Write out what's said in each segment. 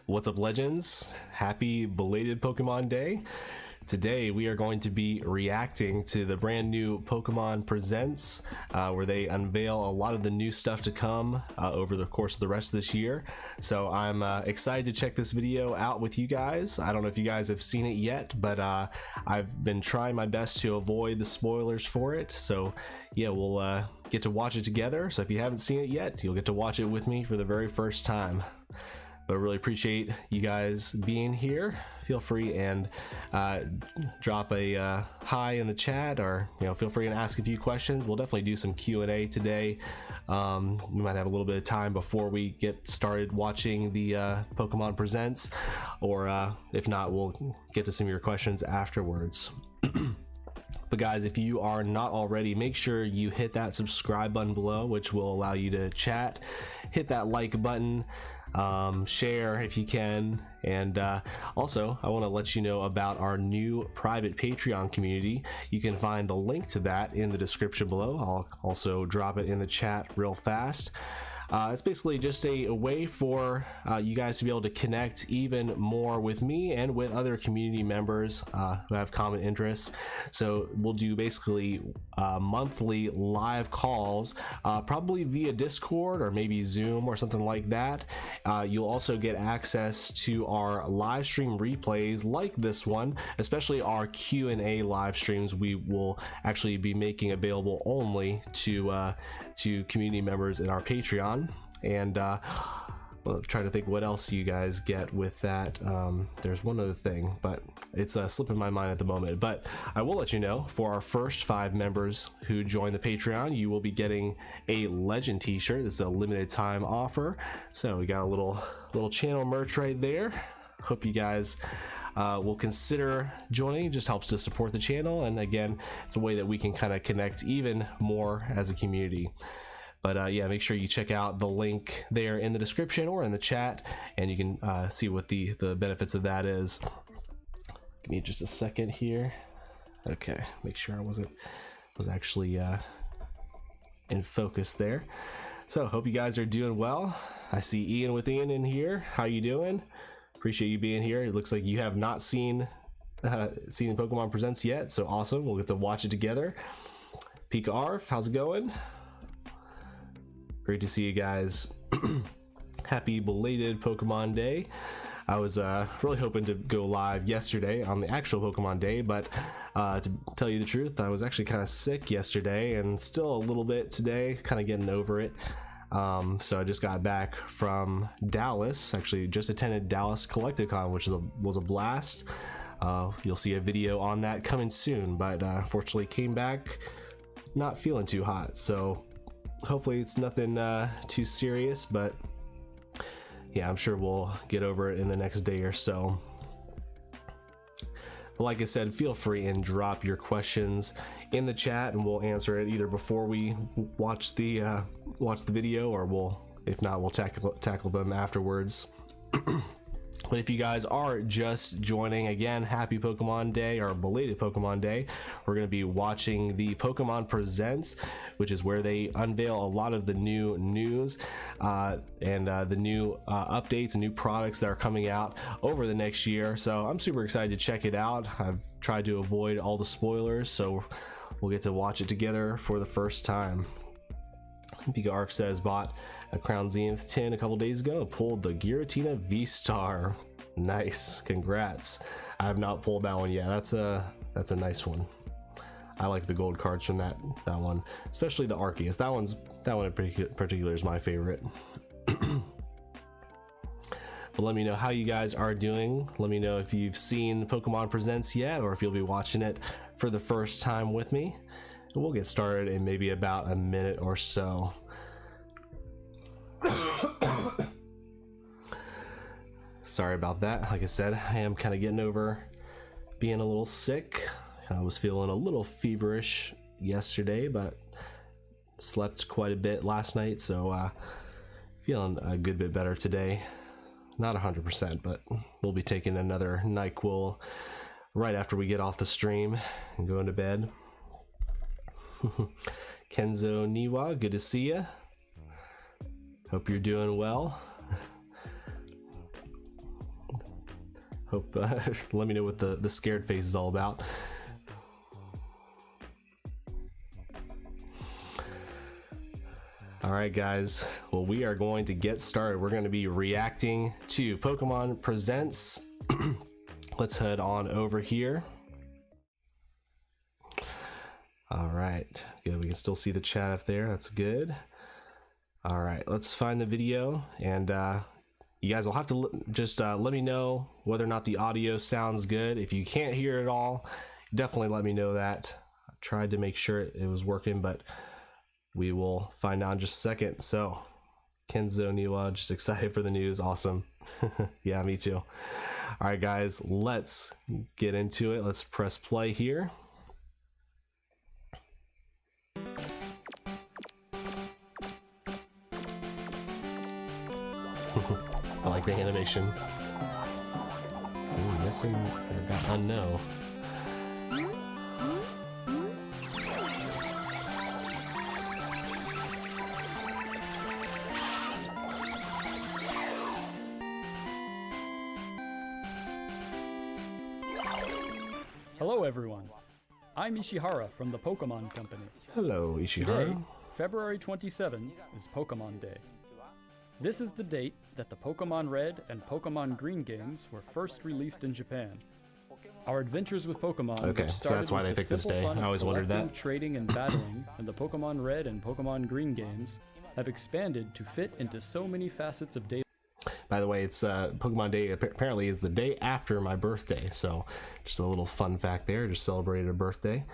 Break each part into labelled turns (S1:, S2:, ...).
S1: What's up, legends? Happy belated Pokemon Day. Today we are going to be reacting to the brand new Pokemon Presents, where they unveil a lot of the new stuff to come over the course of the rest of this year. So I'm excited to check this video out with you guys. I don't know if you guys have seen it yet, but I've been trying my best to avoid the spoilers for it. So yeah, we'll get to watch it together. So if you haven't seen it yet, you'll get to watch it with me for the very first time. But I really appreciate you guys being here. Feel free and drop a hi in the chat, or feel free and ask a few questions. We'll definitely do some Q&A today. We might have a little bit of time before we get started watching the Pokemon Presents, or if not, we'll get to some of your questions afterwards. But guys, if you are not already, make sure you hit that subscribe button below, which will allow you to chat. Hit that like button, share if you can, and also I want to let you know about our new private Patreon community. You can find the link to that in the description below. I'll also drop it in the chat real fast. It's basically just a way for you guys to be able to connect even more with me and with other community members who have common interests. So we'll do basically monthly live calls, probably via Discord or maybe Zoom or something like that. You'll also get access to our live stream replays like this one, especially our Q&A live streams. We will actually be making available only to community members in our Patreon. And well, try to think what else you guys get with that. There's one other thing, but it's slipping my mind at the moment. But I will let you know, for our first 5 members who join the Patreon, you will be getting a Legend t-shirt. This is a limited time offer, so we got a little channel merch right there. Hope you guys will consider joining. It just helps to support the channel, and again, it's a way that we can kind of connect even more as a community. But yeah, make sure you check out the link there in the description or in the chat, and you can see what the benefits of that is. Give me just a second here. Okay, make sure I was actually in focus there. So hope you guys are doing well. I see Ian with Ian in here. How you doing? Appreciate you being here. It looks like you have not seen Pokemon Presents yet, so awesome. We'll get to watch it together. Pika Arf, how's it going? Great to see you guys. Happy belated Pokemon Day. I was really hoping to go live yesterday on the actual Pokemon Day, but to tell you the truth, I was actually kind of sick yesterday and still a little bit today, kind of getting over it. So I just got back from Dallas, actually just attended Dallas Collecticon, which was a blast. You'll see a video on that coming soon, but unfortunately came back not feeling too hot, so hopefully it's nothing too serious, but yeah, I'm sure we'll get over it in the next day or so. But like I said, feel free and drop your questions in the chat, and we'll answer it either before we watch the video, or if not, we'll tackle them afterwards. But if you guys are just joining, again, happy Pokemon Day, or belated Pokemon Day. We're going to be watching the Pokemon Presents, which is where they unveil a lot of the new news and the new updates and new products that are coming out over the next year. So I'm super excited to check it out. I've tried to avoid all the spoilers, so we'll get to watch it together for the first time. Pika Arf says, bought a Crown Zenith tin a couple days ago, pulled the Giratina V-Star. Nice, congrats. I have not pulled that one yet. That's a nice one. I like the gold cards from that one, especially the Arceus. That one in particular is my favorite. But let me know how you guys are doing. Let me know if you've seen Pokemon Presents yet, or if you'll be watching it for the first time with me. We'll get started in maybe about a minute or so. Sorry about that. Like I said, I am kind of getting over being a little sick. I was feeling a little feverish yesterday, but slept quite a bit last night, so feeling a good bit better today. Not 100%, but we'll be taking another NyQuil right after we get off the stream and going to bed. Kenzo Niwa, good to see you. Hope you're doing well. Hope let me know what the scared face is all about. Alright guys, well we are going to get started. We're going to be reacting to Pokemon Presents. Let's head on over here. Alright, good, we can still see the chat up there, that's good. Alright, let's find the video, and you guys will have to just let me know whether or not the audio sounds good. If you can't hear it all, definitely let me know that. I tried to make sure it was working, but we will find out in just a second. So, Kenzo Niwa, just excited for the news. Awesome. Yeah, me too. All right, guys, let's get into it. Let's press play here. I like the animation. Ooh, missing or got unknown.
S2: Hello everyone, I'm Ishihara from the Pokemon Company.
S1: Hello, Ishihara.
S2: Today, February 27, is Pokemon Day. This is the date that the Pokemon Red and Pokemon Green games were first released in Japan. Our adventures with Pokemon,
S1: okay, so that's why they picked this day. I always wondered that.
S2: Trading and battling in the Pokemon Red and Pokemon Green games have expanded to fit into so many facets of daily.
S1: By the way, it's Pokemon Day apparently is the day after my birthday, so just a little fun fact there. Just celebrated a birthday.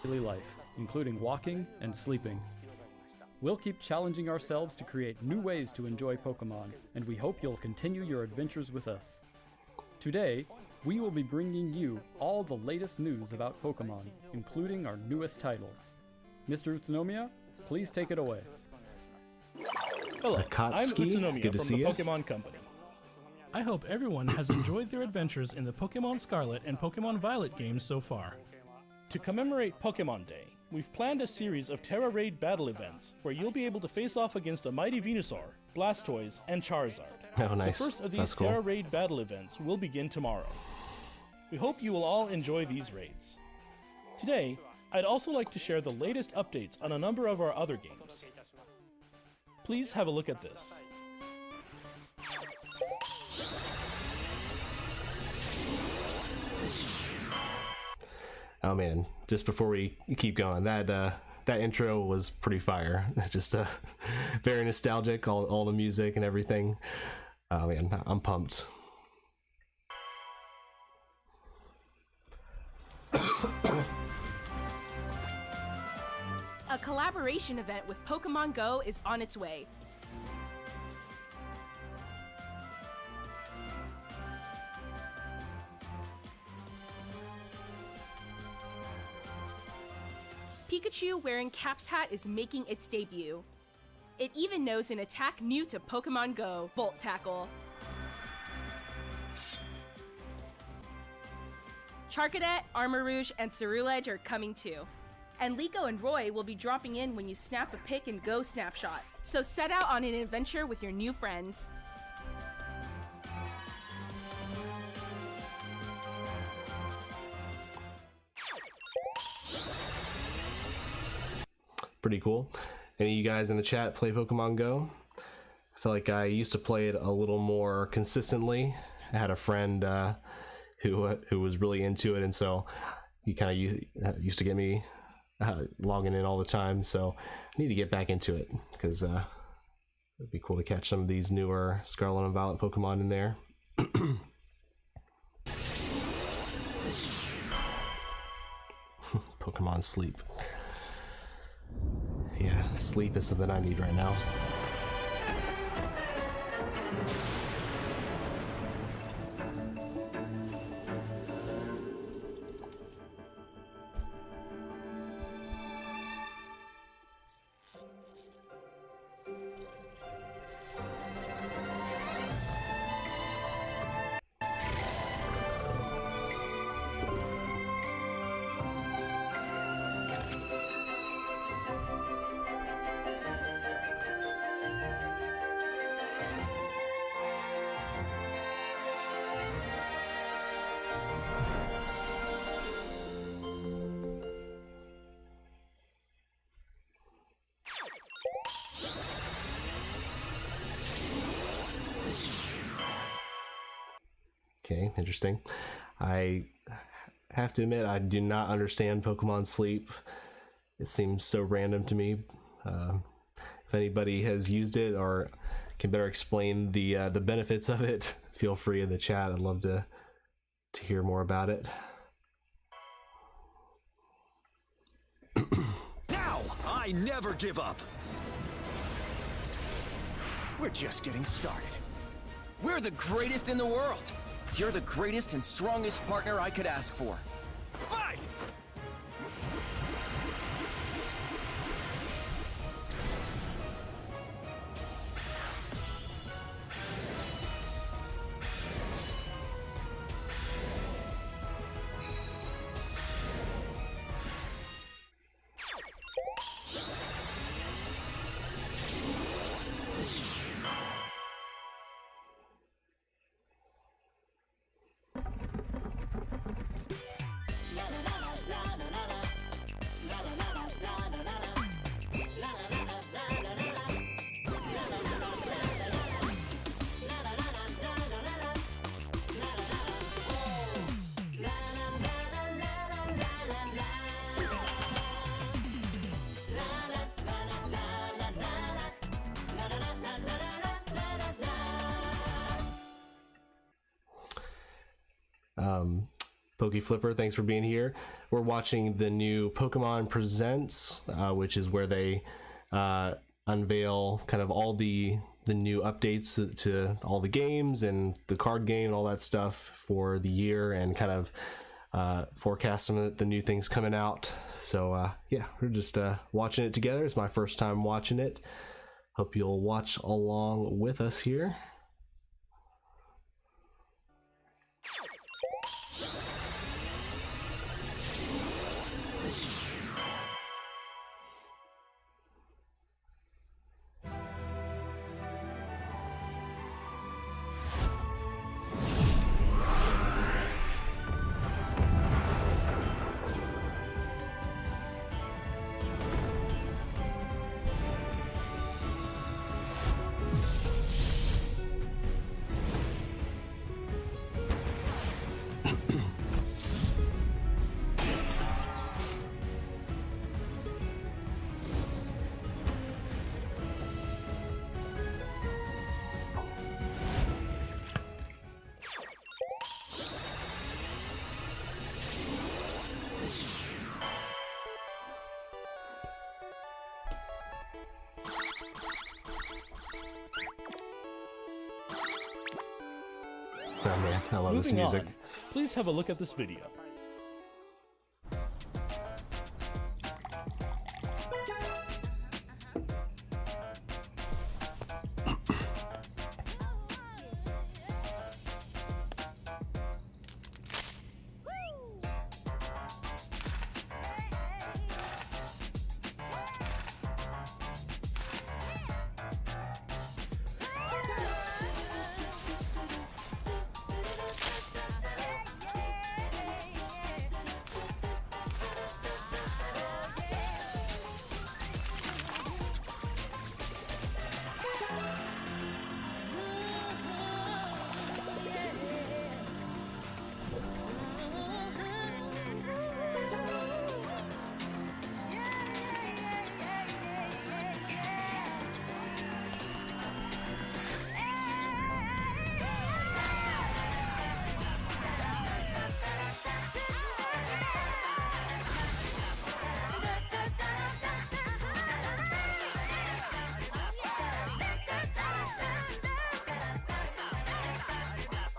S2: Daily life, including walking and sleeping. We'll keep challenging ourselves to create new ways to enjoy Pokemon, and we hope you'll continue your adventures with us. Today, we will be bringing you all the latest news about Pokemon, including our newest titles. Mr. Utsunomiya, please take it away.
S3: Hello,
S1: Akatsuki,
S3: I'm Utsunomiya
S1: good to
S3: from
S1: see
S3: the
S1: you.
S3: Pokemon Company. I hope everyone has enjoyed their adventures in the Pokemon Scarlet and Pokemon Violet games so far. To commemorate Pokemon Day, we've planned a series of Terra Raid battle events where you'll be able to face off against a mighty Venusaur, Blastoise, and Charizard.
S1: Oh, nice.
S3: The first of these
S1: That's cool.
S3: Terra Raid battle events will begin tomorrow. We hope you will all enjoy these raids. Today, I'd also like to share the latest updates on a number of our other games. Please have a look at this.
S1: Oh man, just before we keep going, that intro was pretty fire. Just very nostalgic, all the music and everything. Oh man, I'm pumped.
S4: A collaboration event with Pokemon Go is on its way. Pikachu wearing Cap's hat is making its debut. It even knows an attack new to Pokemon Go, Volt Tackle. Charcadet, Armarouge, and Ceruledge are coming too. And Liko and Roy will be dropping in when you snap a pick and go snapshot. So set out on an adventure with your new friends.
S1: Pretty cool. Any of you guys in the chat play Pokemon Go? I feel like I used to play it a little more consistently. I had a friend who was really into it, and so he kind of used to get me logging in all the time. So I need to get back into it because it'd be cool to catch some of these newer Scarlet and Violet Pokemon in there. Pokemon sleep. Yeah, sleep is something I need right now. Okay, interesting. I have to admit, I do not understand Pokemon Sleep. It seems so random to me. If anybody has used it or can better explain the benefits of it, feel free in the chat. I'd love to hear more about it.
S5: Now, I never give up. We're just getting started.
S6: We're the greatest in the world. You're the greatest and strongest partner I could ask for.
S5: Fight!
S1: Pokey Flipper, thanks for being here. We're watching the new Pokemon Presents, which is where they unveil kind of all the new updates to all the games and the card game and all that stuff for the year, and kind of forecast some of the new things coming out. So yeah, we're just watching it together. It's my first time watching it. Hope you'll watch along with us here. Oh man, I love this
S3: Moving
S1: music.
S3: on, please have a look at this video.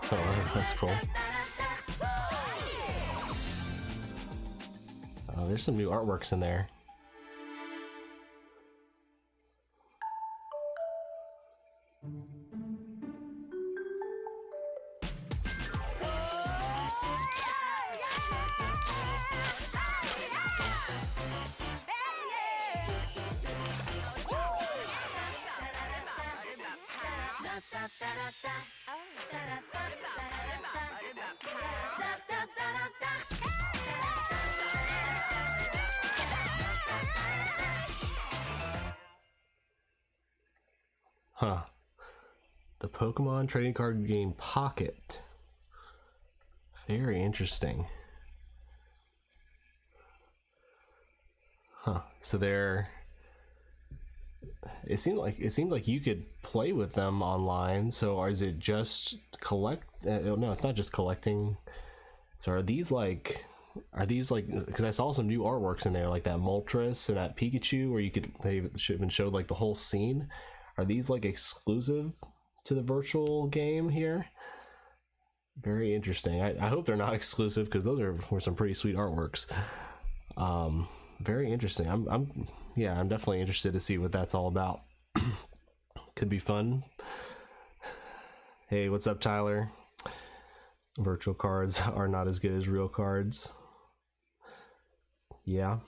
S1: Oh, that's cool. Oh, there's some new artworks in there. Huh. The Pokemon trading card game Pocket. Very interesting. Huh. So they're... It seemed like you could play with them online. So is it just collect? No, it's not just collecting. So are these like? Because I saw some new artworks in there, like that Moltres and that Pikachu, where they even showed like the whole scene. Are these like exclusive to the virtual game here? Very interesting. I hope they're not exclusive, because those were some pretty sweet artworks. Very interesting. I'm definitely interested to see what that's all about. Could be fun. Hey, what's up, Tyler? Virtual cards are not as good as real cards. Yeah,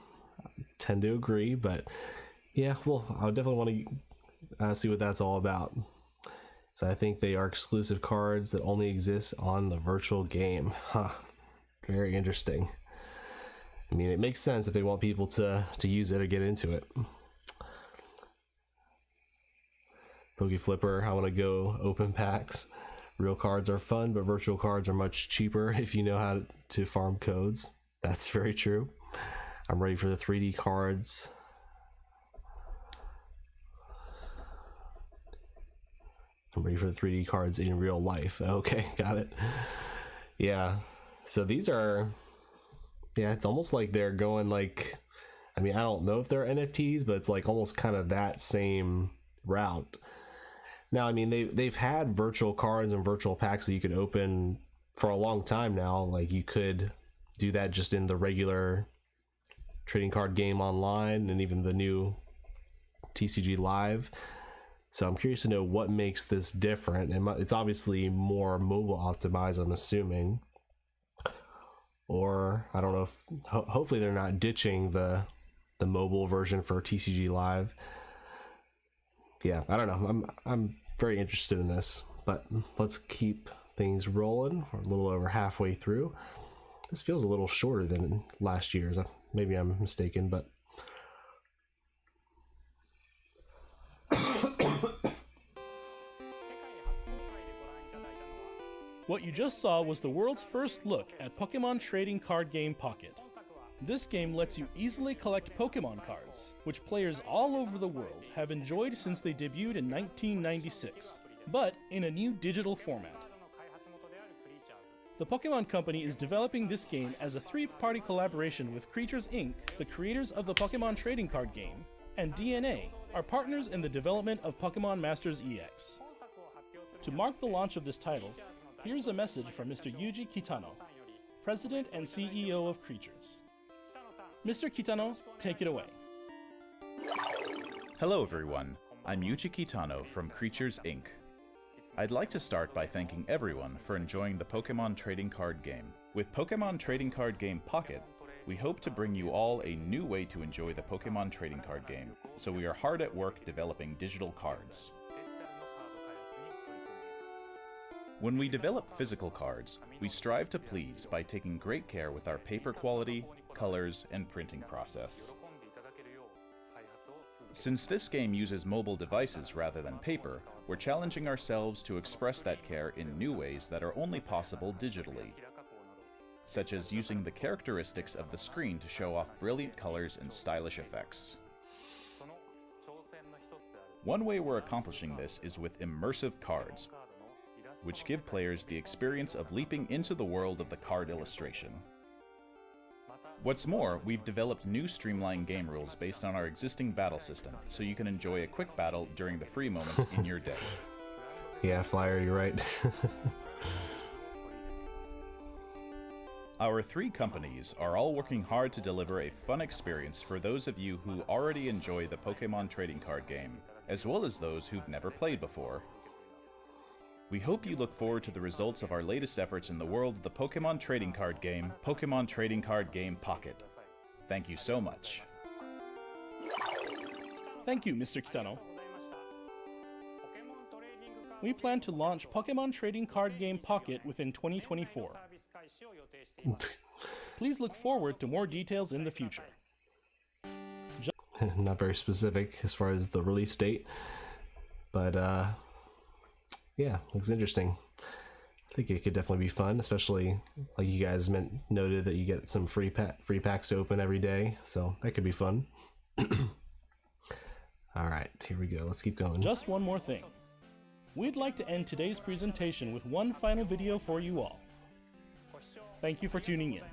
S1: I tend to agree, but yeah, well, I definitely want to see what that's all about. So I think they are exclusive cards that only exist on the virtual game. Huh. Very interesting. I mean, it makes sense if they want people to use it or get into it. Poke Flipper, I want to go open packs. Real cards are fun, but virtual cards are much cheaper if you know how to farm codes. That's very true. I'm ready for the 3D cards. I'm ready for the 3D cards in real life. Okay, got it. Yeah, so these are... Yeah, it's almost like they're going like... I mean, I don't know if they're NFTs, but it's like almost kind of that same route. Now, I mean, they've had virtual cards and virtual packs that you could open for a long time now. Like, you could do that just in the regular trading card game online, and even the new TCG Live. So I'm curious to know what makes this different. It's obviously more mobile optimized, I'm assuming. Or I don't know if hopefully they're not ditching the mobile version for TCG Live. Yeah, I don't know. I'm very interested in this, but let's keep things rolling. We're a little over halfway through. This feels a little shorter than last year's. Maybe I'm mistaken, but
S3: What you just saw was the world's first look at Pokemon trading card game Pocket. This game lets you easily collect Pokemon cards, which players all over the world have enjoyed since they debuted in 1996, but in a new digital format. The Pokemon Company is developing this game as a three-party collaboration with Creatures Inc., the creators of the Pokemon trading card game, and DNA, our partners in the development of Pokemon Masters EX. To mark the launch of this title, here's a message from Mr. Yuji Kitano, President and CEO of Creatures. Mr. Kitano, take it away.
S7: Hello everyone, I'm Yuji Kitano from Creatures Inc. I'd like to start by thanking everyone for enjoying the Pokemon trading card game. With Pokemon trading card game Pocket, we hope to bring you all a new way to enjoy the Pokemon trading card game, so we are hard at work developing digital cards. When we develop physical cards, we strive to please by taking great care with our paper quality, colors, and printing process. Since this game uses mobile devices rather than paper, we're challenging ourselves to express that care in new ways that are only possible digitally, such as using the characteristics of the screen to show off brilliant colors and stylish effects. One way we're accomplishing this is with immersive cards, which give players the experience of leaping into the world of the card illustration. What's more, we've developed new streamlined game rules based on our existing battle system, so you can enjoy a quick battle during the free moments in your day.
S1: yeah, Flyer, you're right.
S7: Our three companies are all working hard to deliver a fun experience for those of you who already enjoy the Pokemon trading card game, as well as those who've never played before. We hope you look forward to the results of our latest efforts in the world of the Pokemon trading card game, Pokemon Trading Card Game Pocket. Thank you so much.
S3: Thank you, Mr. Kitano. We plan to launch Pokemon Trading Card Game Pocket within 2024. Please look forward to more details in the future.
S1: Not very specific as far as the release date, but yeah, looks interesting. I think it could definitely be fun, especially like you guys noted that you get some free packs to open every day, so that could be fun. All right, here we go. Let's keep going.
S3: Just one more thing. We'd like to end today's presentation with one final video for you all. Thank you for tuning in.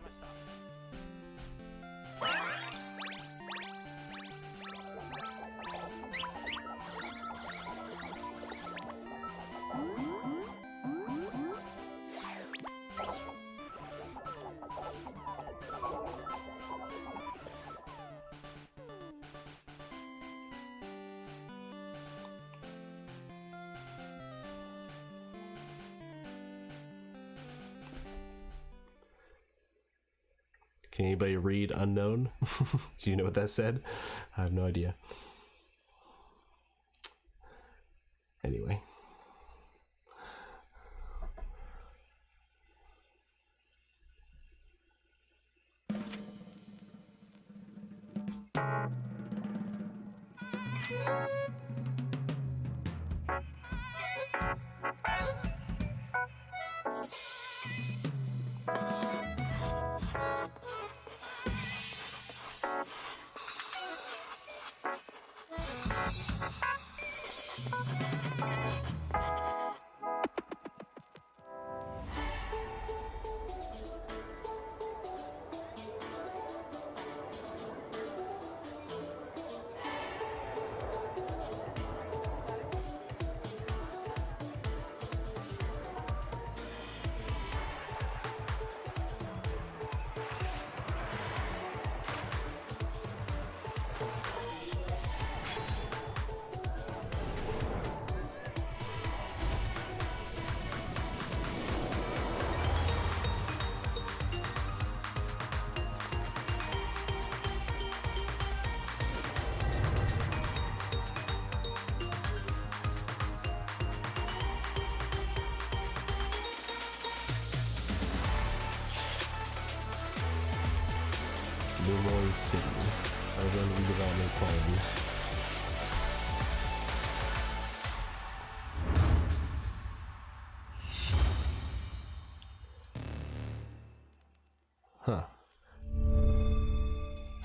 S1: Can anybody read unknown? Do you know what that said? I have no idea. Anyway. Lumos City, urban redevelopment plan. Huh.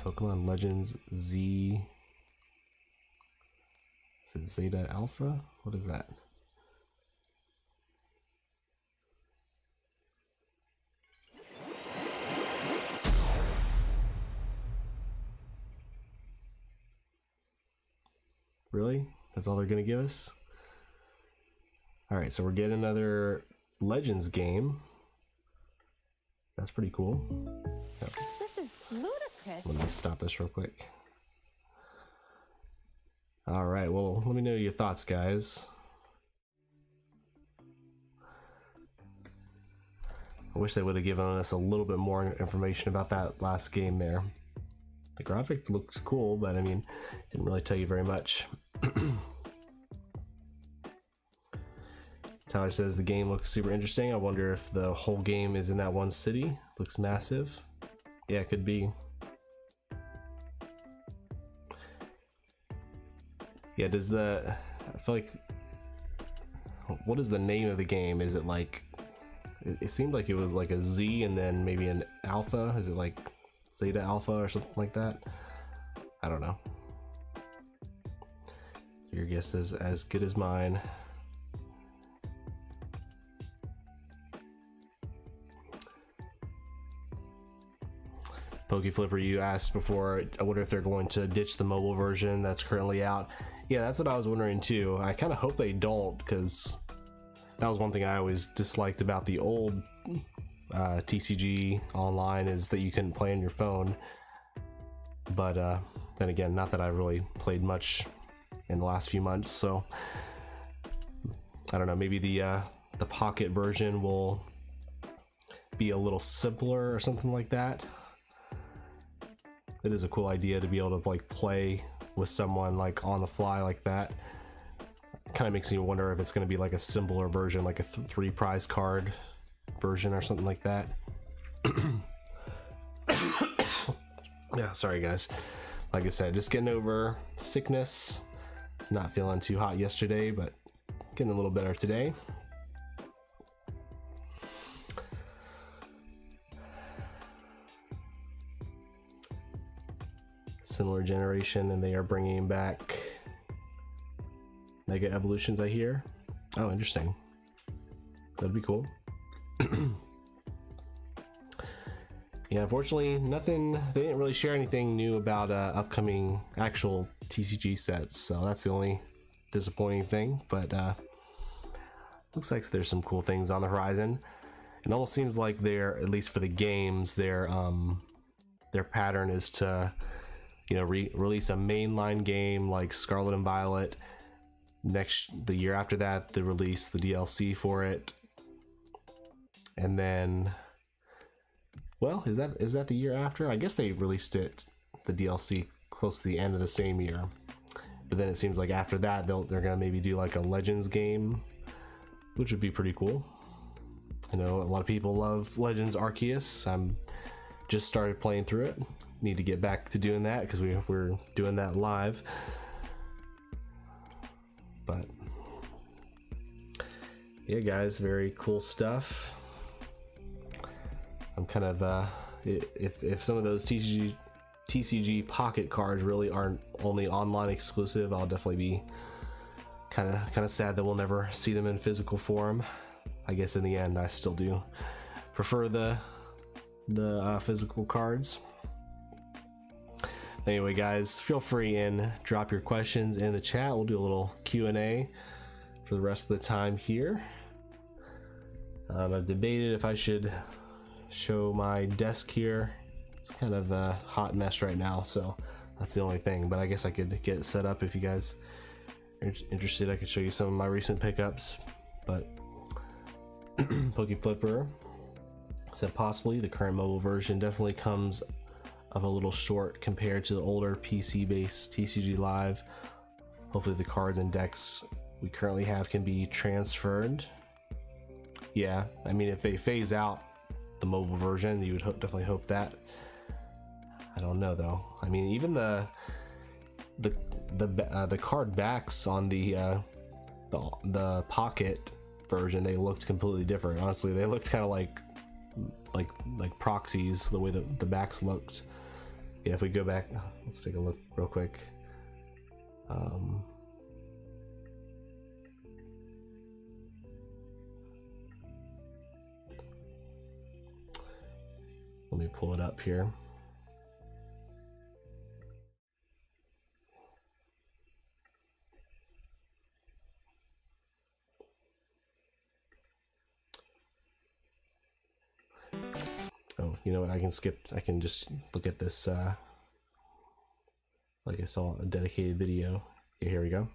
S1: Pokemon Legends Z. Is it Zeta Alpha? What is that? Really? That's all they're gonna give us? Alright, so we're getting another Legends game. That's pretty cool. Oh,
S8: This is ludicrous.
S1: let me stop this real quick. Alright, well, let me know your thoughts, guys. I wish they would have given us a little bit more information about that last game there. The graphics looked cool, but I mean, didn't really tell you very much. Tyler says the game looks super interesting. I wonder if the whole game is in that one city. Looks massive. Yeah, it could be. Yeah, I feel like, what is the name of the game? Is it like, it seemed like it was like a Z and then maybe an alpha. Is it like Zeta Alpha or something like that? I don't know. Your guess is as good as mine. PokeFlipper, you asked before, I wonder if they're going to ditch the mobile version that's currently out. Yeah, that's what I was wondering too. I kind of hope they don't, because that was one thing I always disliked about the old TCG Online, is that you couldn't play on your phone. But then again, not that I've really played much in the last few months, so I don't know, maybe the Pocket version will be a little simpler or something like that. It is a cool idea to be able to like play with someone like on the fly like that. Kind of makes me wonder if it's going to be like a simpler version, like a 3 prize card version or something like that. Yeah, sorry guys. Like I said, just getting over sickness. It's not feeling too hot yesterday, but getting a little better today. similar generation, and they are bringing back Mega Evolutions, I hear. Oh, interesting. That'd be cool. Yeah, unfortunately, nothing. They didn't really share anything new about upcoming actual TCG sets, so that's the only disappointing thing. But looks like there's some cool things on the horizon. It almost seems like they're, at least for the games, their pattern is to, you know, release a mainline game like Scarlet and Violet. The year after that, they release the DLC for it, and then, well, is that the year after? I guess they released it, the DLC, close to the end of the same year. But then it seems like after that, they're gonna maybe do like a Legends game, which would be pretty cool. I know a lot of people love Legends Arceus. I'm just started playing through it. Need to get back to doing that because we're doing that live. But yeah, guys, very cool stuff. I'm kind of if some of those TCG pocket cards really aren't only online exclusive, I'll definitely be kind of sad that we'll never see them in physical form. I guess in the end, I still do prefer the physical cards. Anyway, guys, feel free and drop your questions in the chat. We'll do a little Q&A for the rest of the time here. I've debated if I should show my desk here. It's kind of a hot mess right now, so that's the only thing. But I guess I could get it set up if you guys are interested. I could show you some of my recent pickups. But PokeFlipper said possibly the current mobile version definitely comes of a little short compared to the older PC-based TCG Live. Hopefully the cards and decks we currently have can be transferred. Yeah, I mean, if they phase out the mobile version, you would definitely hope that. I don't know though. I mean, even the card backs on the pocket version, they looked completely different. Honestly, they looked kind of like proxies, the way the backs looked. Yeah, if we go back, let's take a look real quick. Let me pull it up here. Oh, you know what? I can just look at this like I saw a dedicated video. Okay, here we go.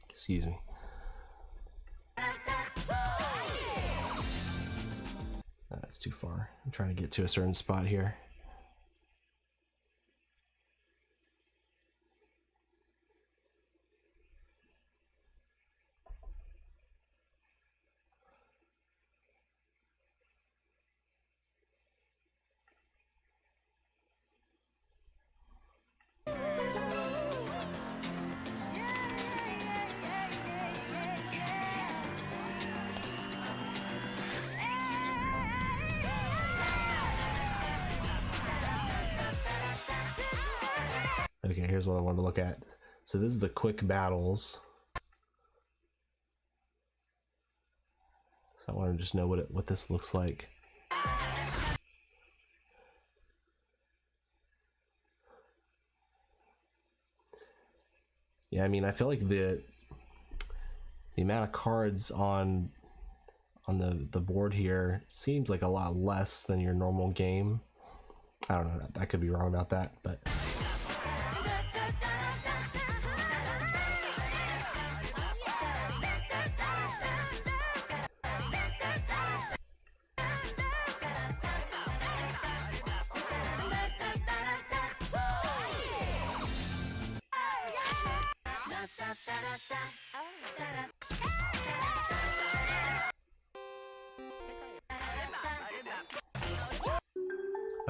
S1: Excuse me. That's too far. I'm trying to get to a certain spot here. Okay, here's what I want to look at. So this is the quick battles. So I want to just know what this looks like. Yeah, I mean, I feel like the amount of cards on the board here seems like a lot less than your normal game. I don't know, I could be wrong about that, but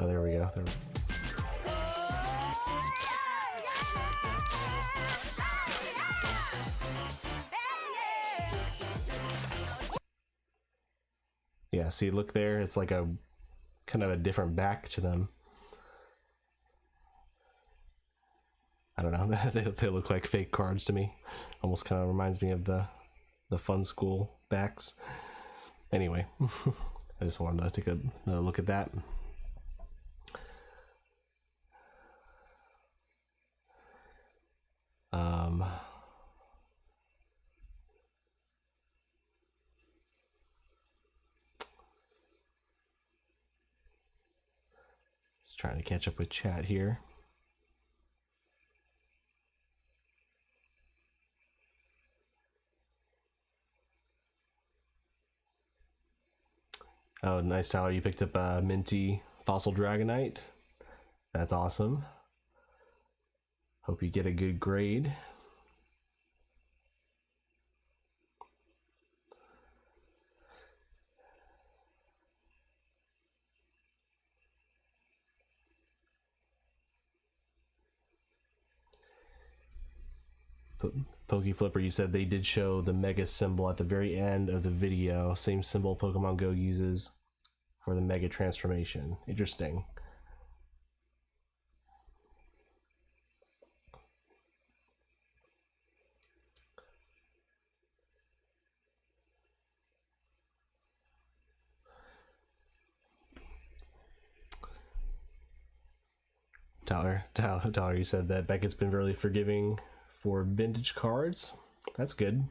S1: Oh, there we go. Yeah, see, look there. It's like a kind of a different back to them. I don't know. They look like fake cards to me. Almost kind of reminds me of the Fun School backs. Anyway, I just wanted to take another look at that. Just trying to catch up with chat here. Oh, nice, Tyler. You picked up a minty fossil dragonite. That's awesome. Hope you get a good grade. Pokeflipper, you said they did show the mega symbol at the very end of the video. Same symbol Pokemon Go uses for the mega transformation. Interesting. Tyler, you said that Beckett's been really forgiving for vintage cards. That's good.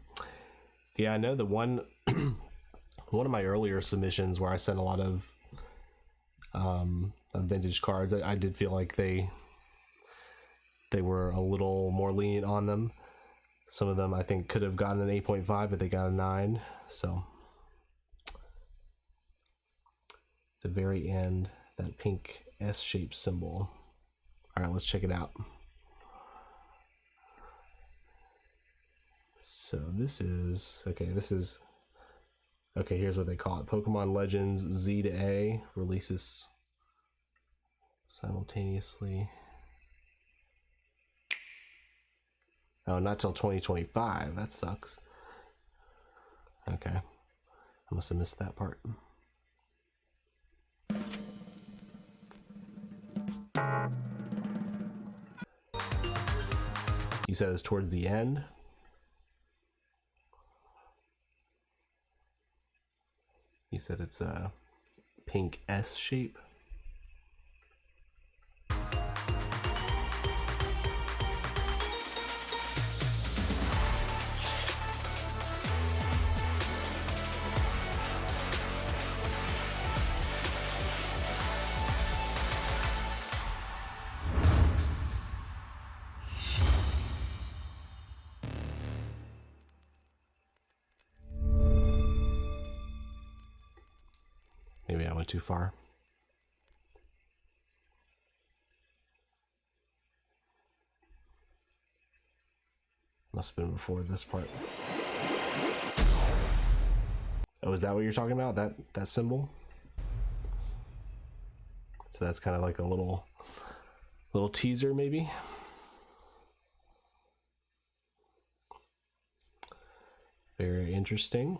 S1: Yeah, I know the one of my earlier submissions where I sent a lot of vintage cards, I did feel like they were a little more lenient on them. Some of them I think could have gotten an 8.5, but they got a 9. So the very end, that pink S-shaped symbol. All right, let's check it out. So this is okay, here's what they call it. Pokemon Legends Z to A releases simultaneously. Oh, not till 2025. That sucks. Okay. I must have missed that part. You said it's towards the end? You said it's a pink S shape? Maybe I went too far. Must have been before this part. Oh, is that what you're talking about? That symbol? So that's kind of like a little teaser, maybe? Very interesting.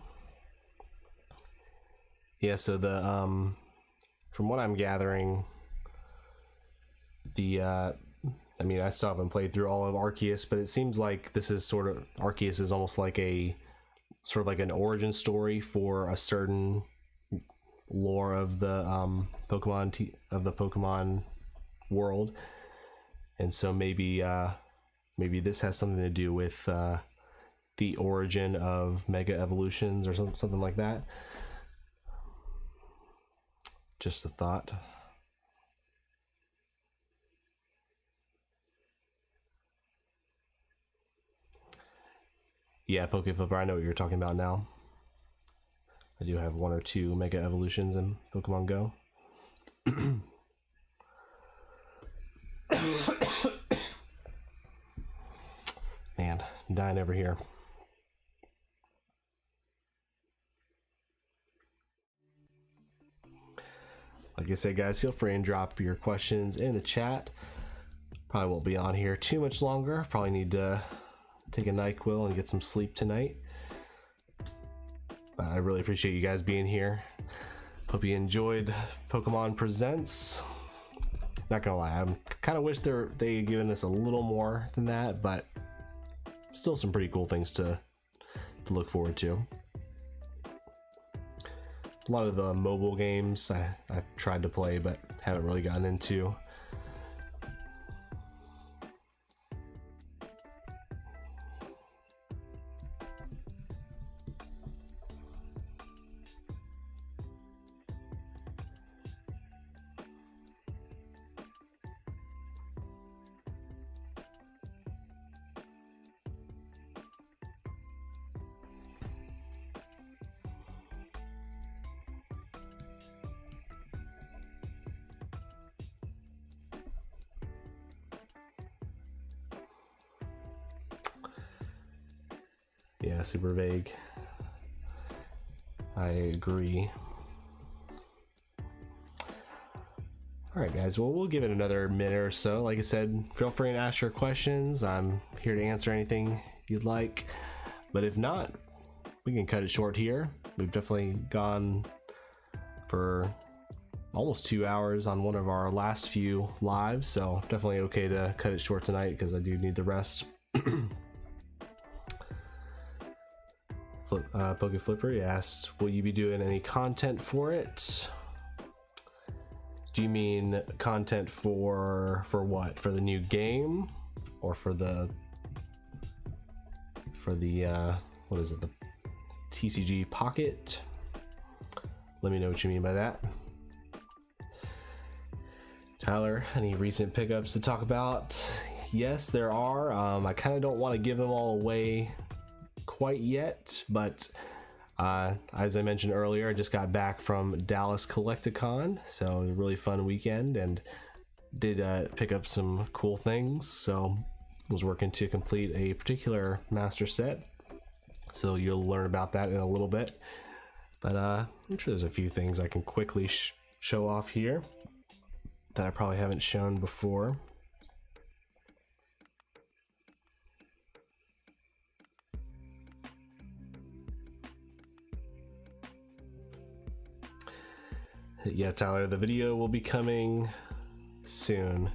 S1: Yeah, so the from what I'm gathering, the I mean, I still haven't played through all of Arceus, but it seems like this is sort of Arceus is almost like a sort of like an origin story for a certain lore of the Pokemon world, and so maybe this has something to do with the origin of Mega Evolutions or something like that. Just a thought. Yeah, Pokeflipper, I know what you're talking about now. I do have 1 or 2 Mega Evolutions in Pokemon Go. Man, I'm dying over here. like I said, guys, feel free and drop your questions in the chat. Probably won't be on here too much longer. Probably need to take a NyQuil and get some sleep tonight. But I really appreciate you guys being here. Hope you enjoyed Pokemon Presents. Not gonna lie, I kind of wish they had given us a little more than that, but still some pretty cool things to look forward to. A lot of the mobile games I've tried to play but haven't really gotten into. Yeah, super vague. I agree. Alright guys, well we'll give it another minute or so. Like I said, feel free and ask your questions. I'm here to answer anything you'd like. But if not, we can cut it short here. We've definitely gone for almost 2 hours on one of our last few lives, so definitely okay to cut it short tonight because I do need the rest. Poke Flipper asked, will you be doing any content for it? Do you mean content for what? For the new game, or for the what is it? The TCG Pocket? Let me know what you mean by that. Tyler, any recent pickups to talk about? Yes, there are. I kind of don't want to give them all away quite yet, but as I mentioned earlier, I just got back from Dallas Collecticon, so it was a really fun weekend and did pick up some cool things. So was working to complete a particular master set, so you'll learn about that in a little bit. But I'm sure there's a few things I can quickly show off here that I probably haven't shown before. Yeah, Tyler, the video will be coming soon,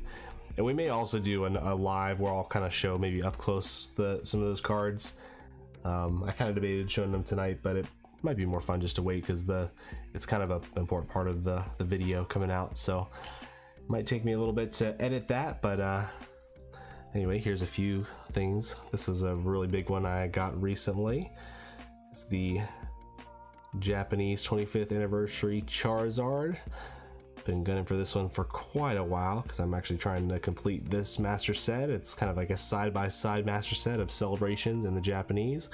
S1: and we may also do a live where I'll kind of show maybe up close some of those cards. I kind of debated showing them tonight, but it might be more fun just to wait because it's kind of an important part of the video coming out, so it might take me a little bit to edit that. But anyway, here's a few things. This is a really big one I got recently. It's the Japanese 25th anniversary Charizard. Been gunning for this one for quite a while because I'm actually trying to complete this master set. It's kind of like a side-by-side master set of celebrations in the Japanese.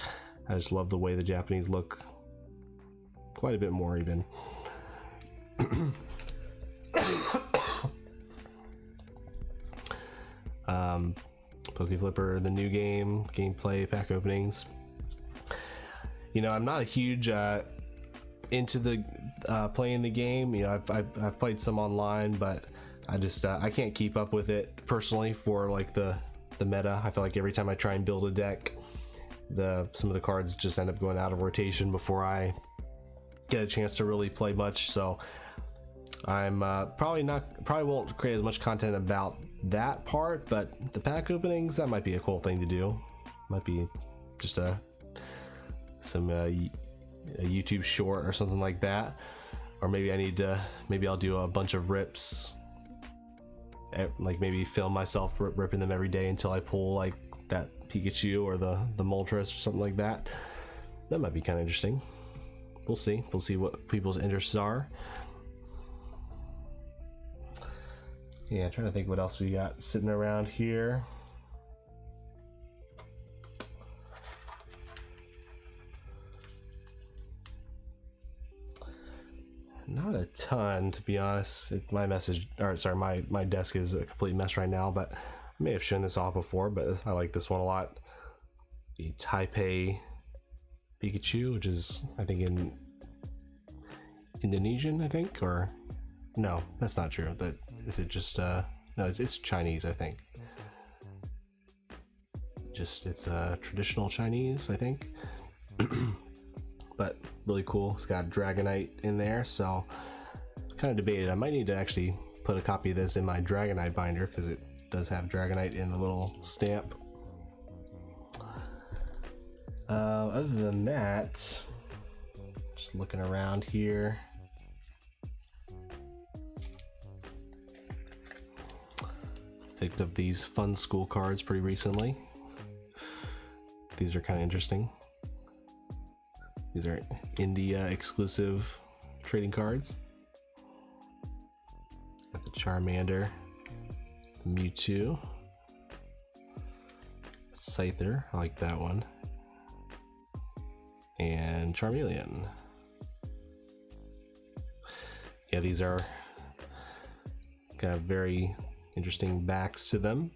S1: I just love the way the Japanese look quite a bit more even. Poke Flipper, the new game, gameplay, pack openings. You know, I'm not a huge into the playing the game. You know, I've played some online, but I just I can't keep up with it personally for like the meta. I feel like every time I try and build a deck, some of the cards just end up going out of rotation before I get a chance to really play much. So I'm probably won't create as much content about that part, but the pack openings, that might be a cool thing to do. Might be just a YouTube short or something like that, or maybe I'll do a bunch of rips, like maybe film myself ripping them every day until I pull like that Pikachu or the Moltres or something like that. That might be kind of interesting. We'll see what people's interests are. Yeah, trying to think what else we got sitting around here. Not a ton, to be honest. My desk is a complete mess right now, but I may have shown this off before, but I like this one a lot. The Taipei Pikachu, which is, I think, in Indonesian, or No, that's not true. That is it. Just no, it's Chinese, I think. Just it's traditional Chinese, I think. But really cool. It's got Dragonite in there, so kind of debated. I might need to actually put a copy of this in my Dragonite binder because it does have Dragonite in the little stamp. Other than that, just looking around here. Picked up these Fun School cards pretty recently. These are kind of interesting. These are India exclusive trading cards. Got the Charmander, the Mewtwo, Scyther, I like that one, and Charmeleon. Yeah, these are kind of very interesting backs to them.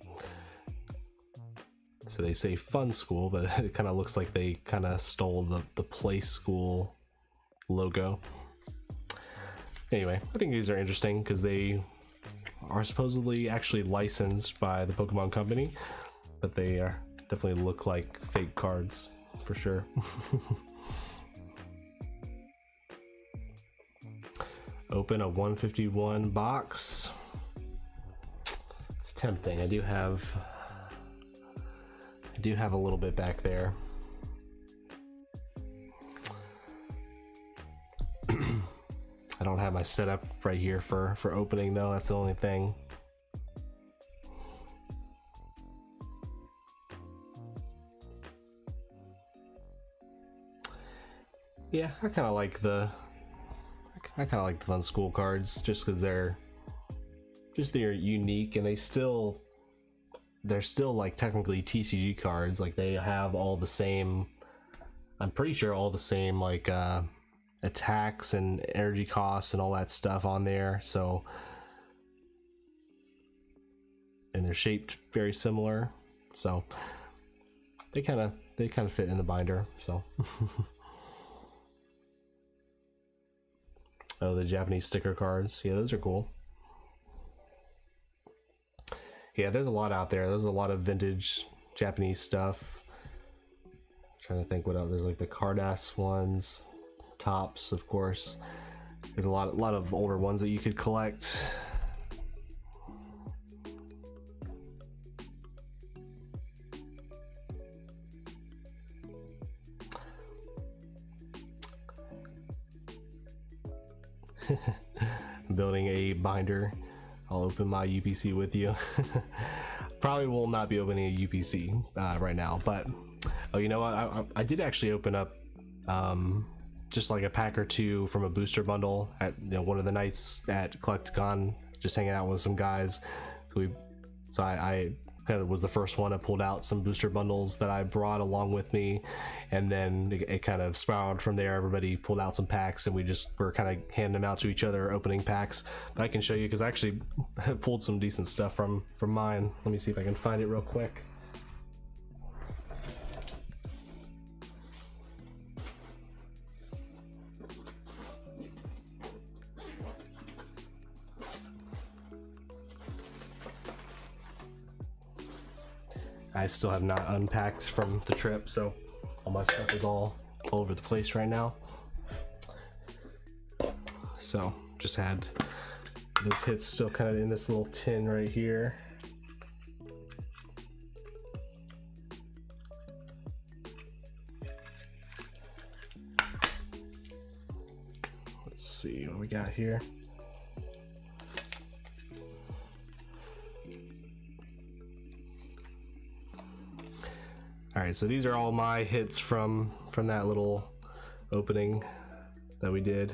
S1: So they say Fun School, but it kind of looks like they kind of stole the Play School logo. Anyway, I think these are interesting because they are supposedly actually licensed by the Pokemon Company, but they are definitely look like fake cards for sure. Open a 151 box. It's tempting. I do have a little bit back there. I don't have my setup right here for opening though. That's the only thing. Yeah, I kind of like the Fun School cards just because they're unique, and they're still like technically TCG cards. Like they have all the same, I'm pretty sure all the same like attacks and energy costs and all that stuff on there. So, and they're shaped very similar, so they kind of fit in the binder. So oh, the Japanese sticker cards, yeah, those are cool. Yeah, there's a lot out there. There's a lot of vintage Japanese stuff. Trying to think what else. There's like the Cardass ones, Tops, of course. There's a lot of older ones that you could collect. I'm building a binder. I'll open my UPC with you. Probably will not be opening a UPC right now, but oh, you know what? I did actually open up just like a pack or two from a booster bundle at one of the nights at Collecticon, just hanging out with some guys. So I kind of was the first one that pulled out some booster bundles that I brought along with me, and then it kind of spiraled from there. Everybody pulled out some packs, and we just were kind of handing them out to each other, opening packs. But I can show you because I actually pulled some decent stuff from mine. Let me see if I can find it real quick. I still have not unpacked from the trip, so all my stuff is all over the place right now. So just had those hits still kind of in this little tin right here. Let's see what we got here. Alright, so these are all my hits from that little opening that we did.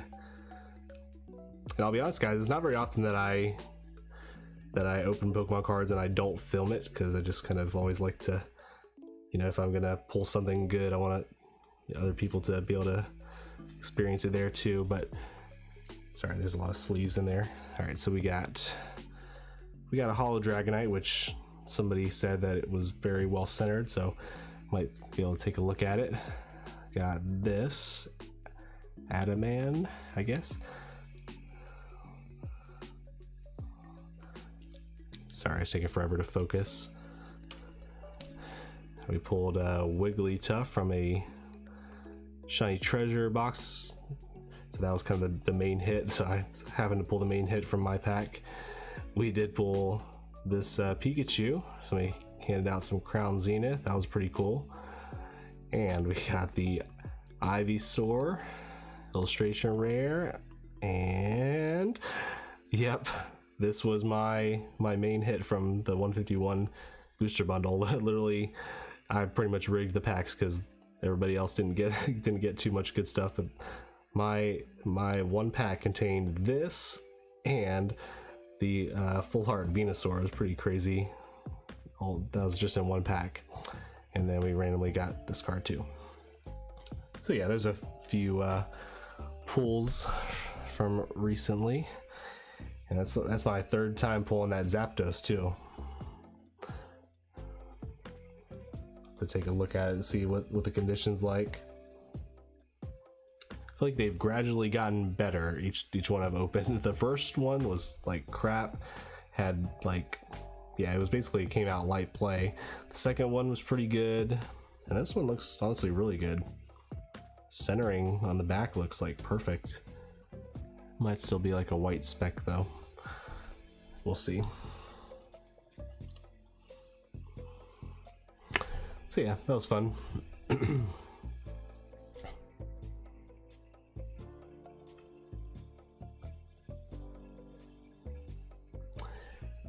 S1: And I'll be honest, guys, it's not very often that I open Pokemon cards and I don't film it, because I just kind of always like to, if I'm gonna pull something good, I want other people to be able to experience it there too. But sorry, there's a lot of sleeves in there. Alright, so we got a Holo Dragonite, which somebody said that it was very well centered, so might be able to take a look at it. Got this Adaman, I guess. Sorry, it's taking forever to focus. We pulled Wigglytuff from a shiny treasure box, so that was kind of the main hit, so I happened to pull the main hit from my pack. We did pull this Pikachu, somebody handed out some Crown Zenith, that was pretty cool. And we got the Ivysaur illustration rare, and yep, this was my main hit from the 151 booster bundle. Literally, I pretty much rigged the packs because everybody else didn't get too much good stuff, but my one pack contained this and the full heart Venusaur. It was pretty crazy. That was just in one pack, and then we randomly got this card too. So yeah, there's a few pulls from recently, and that's my third time pulling that Zapdos too. To take a look at it and see what the condition's like. I feel like they've gradually gotten better each one I've opened. The first one was like crap, had like, yeah, it was basically, it came out light play. The second one was pretty good, and this one looks honestly really good. Centering on the back looks like perfect. Might still be like a white speck though. We'll see. So yeah, that was fun.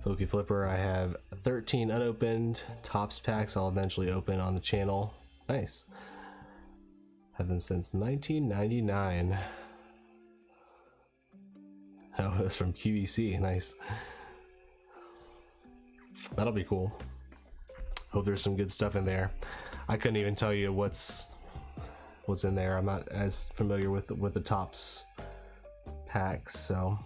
S1: Poke Flipper, I have 13 unopened Topps packs I'll eventually open on the channel. Nice. Have them since 1999. Oh, that's from QVC. Nice. That'll be cool. Hope there's some good stuff in there. I couldn't even tell you what's in there. I'm not as familiar with the Topps packs, so.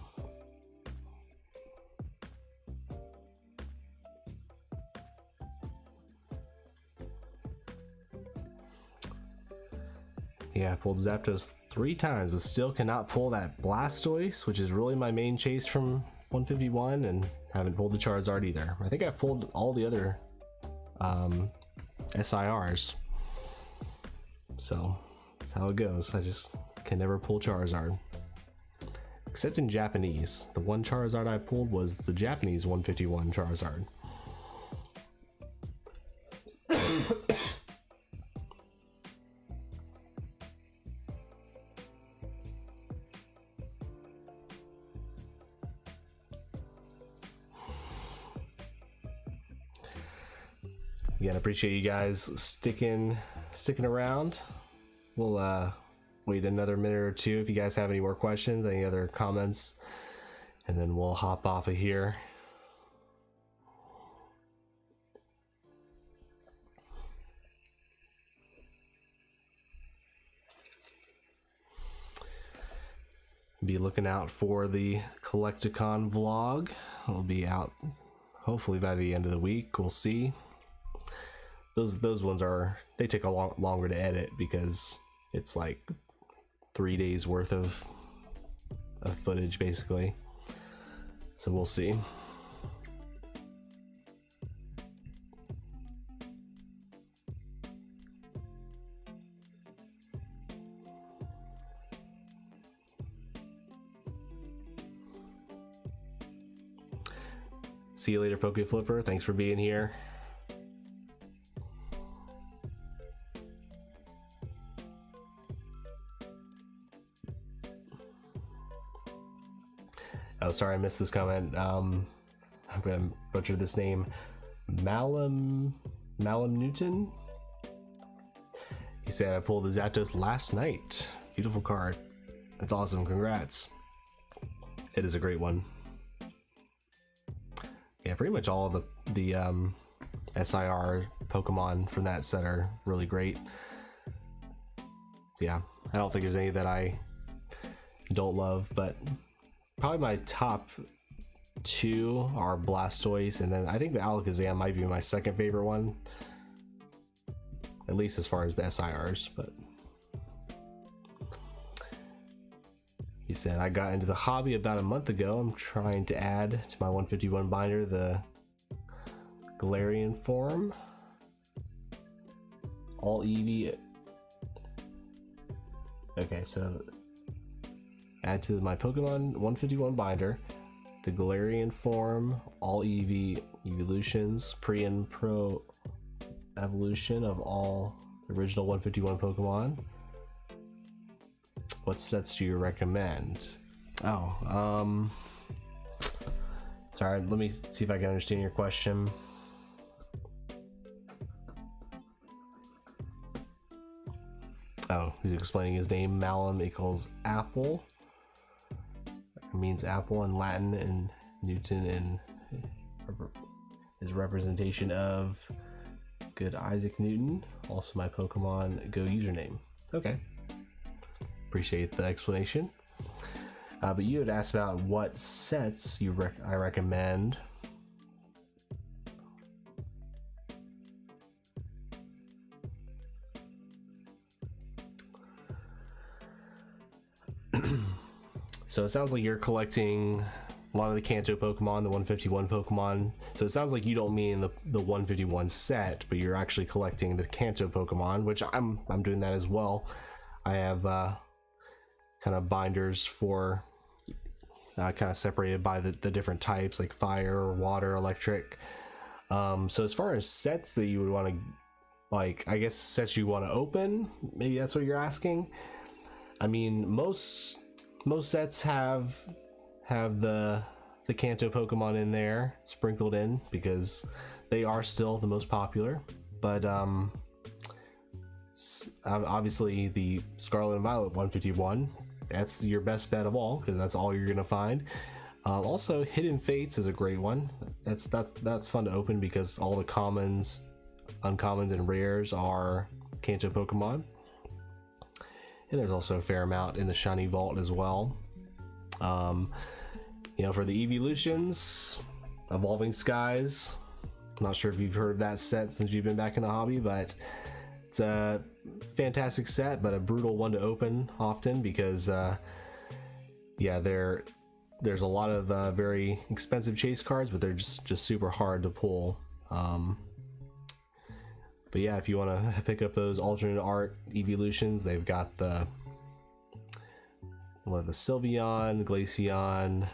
S1: Yeah, I pulled Zapdos 3 times, but still cannot pull that Blastoise, which is really my main chase from 151, and haven't pulled the Charizard either. I think I've pulled all the other SIRs, so that's how it goes. I just can never pull Charizard, except in Japanese. The one Charizard I pulled was the Japanese 151 Charizard. Again, appreciate you guys sticking around. We'll wait another minute or two if you guys have any more questions, any other comments, and then we'll hop off of here. Be looking out for the Collecticon vlog. It'll be out hopefully by the end of the week. We'll see. Those ones they take a lot longer to edit because it's like 3 days worth of footage basically. So we'll see. See you later, Poke Flipper. Thanks for being here. Oh, sorry, I missed this comment. I'm gonna butcher this name. Malum Newton. He said I pulled the Zapdos last night. Beautiful card. That's awesome. Congrats. It is a great one. Yeah, pretty much all of the SIR Pokemon from that set are really great. Yeah, I don't think there's any that I don't love, but probably my top 2 are Blastoise, and then I think the Alakazam might be my second favorite one, at least as far as the SIRs. But he said, I got into the hobby about a month ago. I'm trying to add to my 151 binder the Galarian form. All Eevee. Okay, so add to my Pokemon 151 binder the Galarian form, all Eevee evolutions, pre and pro evolution of all original 151 Pokemon. What sets do you recommend? Oh, sorry, let me see if I can understand your question. Oh, he's explaining his name. Malum equals apple. It means apple in Latin, and Newton in is representation of good Isaac Newton. Also my Pokemon Go username. Okay. Appreciate the explanation. But you had asked about what sets I recommend. So it sounds like you're collecting a lot of the Kanto Pokemon, the 151 Pokemon. So it sounds like you don't mean the 151 set, but you're actually collecting the Kanto Pokemon, which I'm doing that as well. I have kind of binders for kind of separated by the different types, like fire, water, electric. So as far as sets that you would want to, like, I guess sets you want to open, maybe that's what you're asking. I mean, most sets have the Kanto Pokemon in there sprinkled in because they are still the most popular. But obviously the Scarlet and Violet 151, that's your best bet of all because that's all you're gonna find. Also, Hidden Fates is a great one. That's fun to open because all the commons, uncommons, and rares are Kanto Pokemon. And there's also a fair amount in the Shiny Vault as well. You know, for the evolutions, Evolving Skies. I'm not sure if you've heard of that set since you've been back in the hobby, but it's a fantastic set, but a brutal one to open often because, yeah, there's a lot of very expensive chase cards, but they're just super hard to pull. But yeah, if you want to pick up those alternate art evolutions, they've got the Sylveon, Glaceon,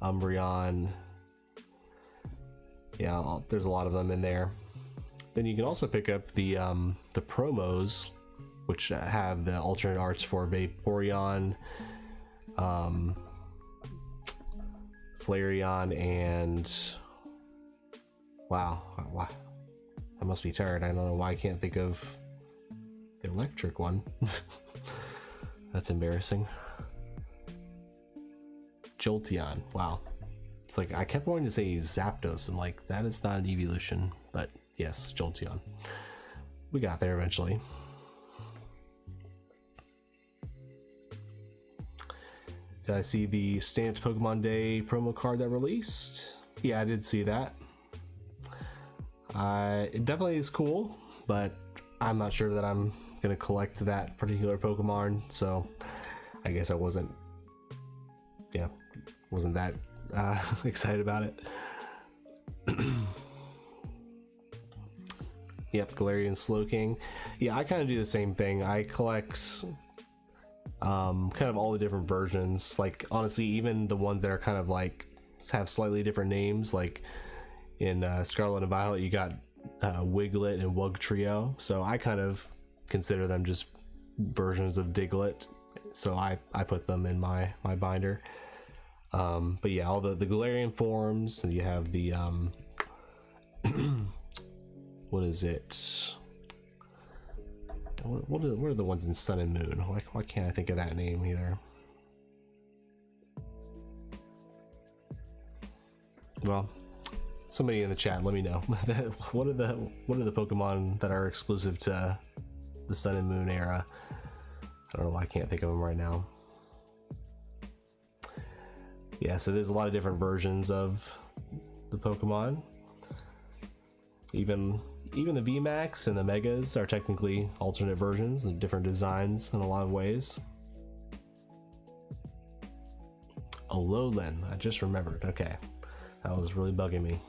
S1: Umbreon. Yeah, there's a lot of them in there. Then you can also pick up the promos, which have the alternate arts for Vaporeon, Flareon, and wow. I must be tired. I don't know why I can't think of the electric one. That's embarrassing. Jolteon. Wow. It's like I kept wanting to say Zapdos. I'm like, that is not an evolution. But yes, Jolteon. We got there eventually. Did I see the stamped Pokemon Day promo card that released? Yeah, I did see that. It definitely is cool, but I'm not sure that I'm gonna collect that particular Pokemon, so I guess I wasn't that excited about it. Yep, Galarian Slowking. Yeah, I kind of do the same thing. I collect kind of all the different versions. Like, honestly, even the ones that are kind of like have slightly different names, like in Scarlet and Violet, you got Wiglet and Wugtrio. So I kind of consider them just versions of Diglett. So I put them in my binder. But yeah, all the Galarian forms. You have the what is it? What are the ones in Sun and Moon? Why can't I think of that name either? Well, somebody in the chat, let me know. What are the Pokemon that are exclusive to the Sun and Moon era? I don't know why I can't think of them right now. Yeah, so there's a lot of different versions of the Pokemon. Even the VMAX and the Megas are technically alternate versions and different designs in a lot of ways. Alolan, I just remembered. Okay, that was really bugging me.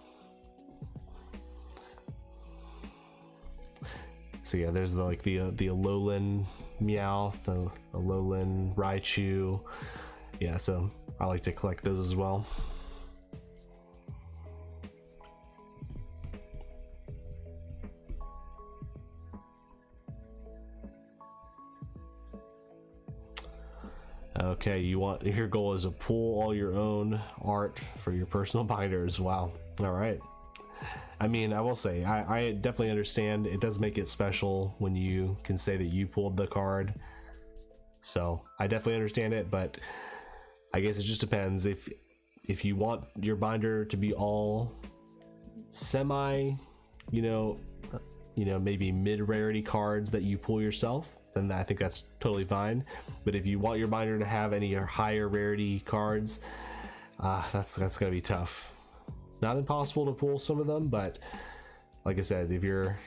S1: So yeah, there's the Alolan Meowth, the Alolan Raichu. Yeah, so I like to collect those as well. Okay, your goal is to pull all your own art for your personal binders. Wow. All right. I mean, I will say, I definitely understand. It does make it special when you can say that you pulled the card. So I definitely understand it, but I guess it just depends. If you want your binder to be all semi, maybe mid-rarity cards that you pull yourself, then I think that's totally fine. But if you want your binder to have any higher rarity cards, that's gonna be tough. Not impossible to pull some of them, but like I said, if you're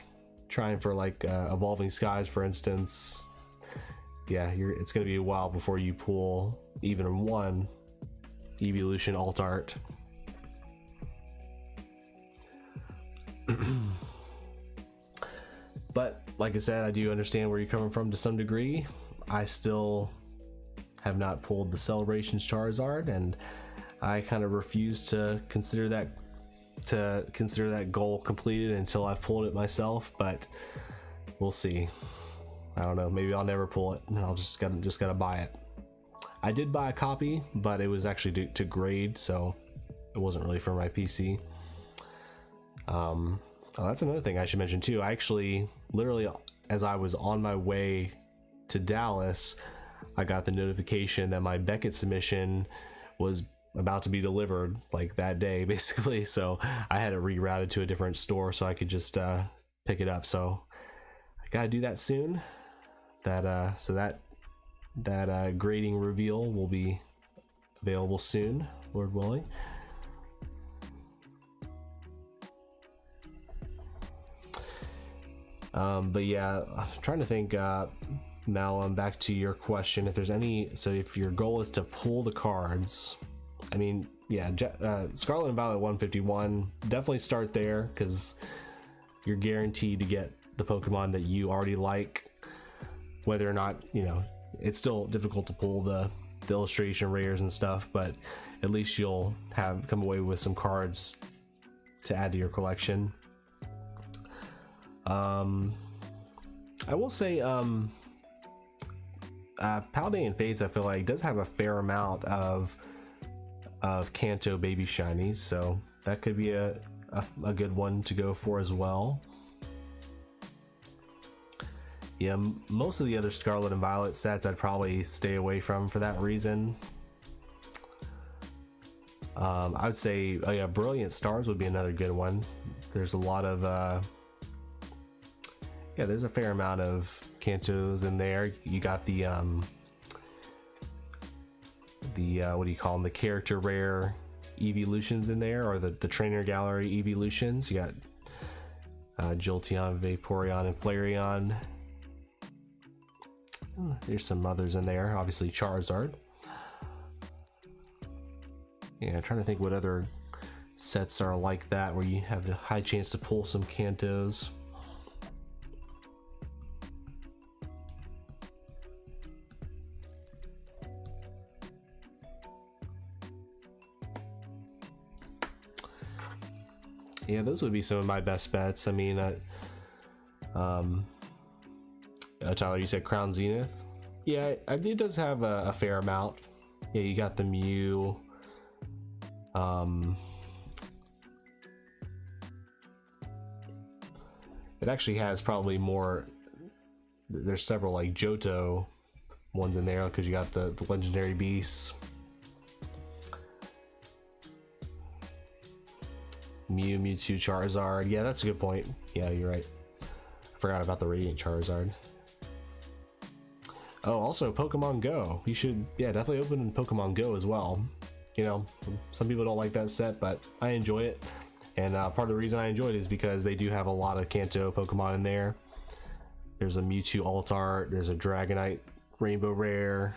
S1: trying for like Evolving Skies, for instance, yeah, it's gonna be a while before you pull even one Evolution alt art. But like I said, I do understand where you're coming from to some degree. I still have not pulled the Celebrations Charizard, and I kind of refuse to consider that goal completed until I've pulled it myself. But we'll see. I don't know. Maybe I'll never pull it, and I'll just gotta buy it. I did buy a copy, but it was actually to grade, so it wasn't really for my PC. Oh, that's another thing I should mention too. I actually, literally, as I was on my way to Dallas, I got the notification that my Beckett submission was about to be delivered, like that day, basically. So I had it rerouted to a different store so I could just pick it up. So I gotta do that soon. That grading reveal will be available soon, Lord willing. But yeah, I'm trying to think, now I'm back to your question. If there's any, so if your goal is to pull the cards, I mean, yeah, Scarlet and Violet 151, definitely start there, because you're guaranteed to get the Pokemon that you already like, whether or not, it's still difficult to pull the illustration rares and stuff, but at least you'll come away with some cards to add to your collection. I will say, Paldean Fates, I feel like, does have a fair amount of Kanto baby shinies, so that could be a good one to go for as well. Yeah, most of the other Scarlet and Violet sets I'd probably stay away from for that reason. I would say, oh yeah, Brilliant Stars would be another good one. There's a lot of yeah, there's a fair amount of Kantos in there. You got the what do you call them, the character rare evolutions in there, or the trainer gallery evolutions. You got Jolteon, Vaporeon, and Flareon. There's some others in there, obviously Charizard. Yeah, I'm trying to think what other sets are like that where you have a high chance to pull some Kantos. Yeah, those would be some of my best bets. I mean, Tyler, you said Crown Zenith. Yeah, it does have a fair amount. Yeah, you got the Mew. It actually has probably more. There's several like Johto ones in there because you got the legendary beasts. Mew, Mewtwo, Charizard. Yeah, that's a good point. Yeah, you're right. I forgot about the Radiant Charizard. Oh, also Pokemon Go. You should, yeah, definitely open Pokemon Go as well. Some people don't like that set, but I enjoy it. And part of the reason I enjoy it is because they do have a lot of Kanto Pokemon in there. There's a Mewtwo alt art. There's a Dragonite Rainbow Rare.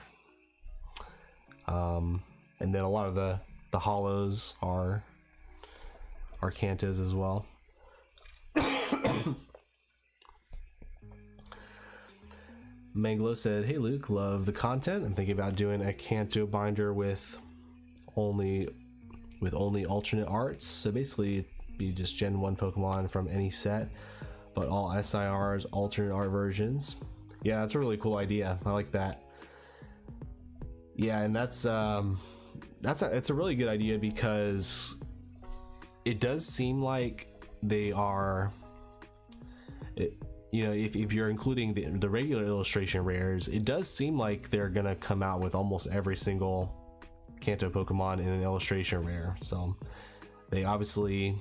S1: And then a lot of the holos are Kantos as well. Manglo said, "Hey Luke, love the content. I'm thinking about doing a Kanto binder with only alternate arts. So basically, it'd be just Gen 1 Pokemon from any set, but all SIRs, alternate art versions." Yeah, that's a really cool idea. I like that. Yeah, and it's a really good idea because it does seem like they are. You know, if you're including the regular illustration rares, it does seem like they're gonna come out with almost every single Kanto Pokemon in an illustration rare. So they obviously,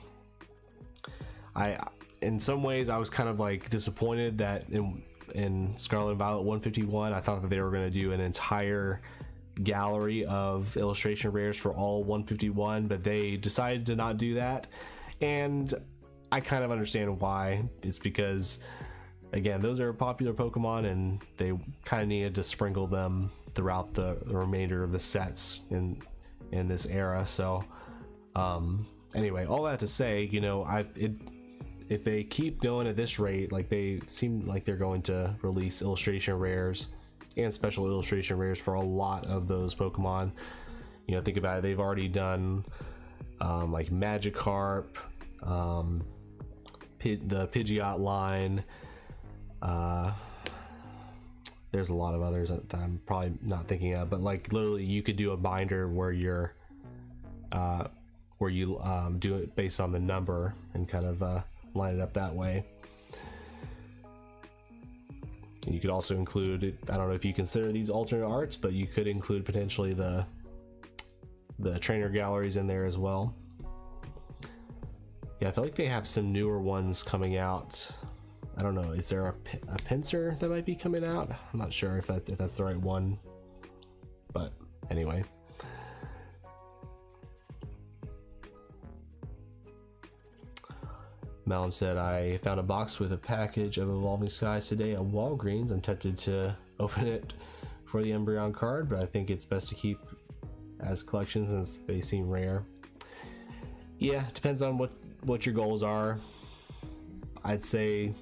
S1: in some ways I was kind of like disappointed that in Scarlet and Violet 151, I thought that they were going to do an entire gallery of illustration rares for all 151, but they decided to not do that, and I kind of understand why. It's because, again, those are popular Pokemon and they kind of needed to sprinkle them throughout the remainder of the sets in this era. So anyway, all that to say, you know, if they keep going at this rate, like they seem like they're going to release illustration rares and special illustration rares for a lot of those Pokemon. You know, think about it, they've already done like Magikarp, the Pidgeot line, there's a lot of others that I'm probably not thinking of, but like literally you could do a binder where you do it based on the number and kind of line it up that way. You could also include, I don't know if you consider these alternate arts, but you could include potentially the trainer galleries in there as well. Yeah, I feel like they have some newer ones coming out. I don't know, is there a Pinsir that might be coming out? I'm not sure if that's the right one, but anyway. Malum said, "I found a box with a package of Evolving Skies today at Walgreens. I'm tempted to open it for the Umbreon card, but I think it's best to keep as collections since they seem rare." Yeah, depends on what your goals are. I'd say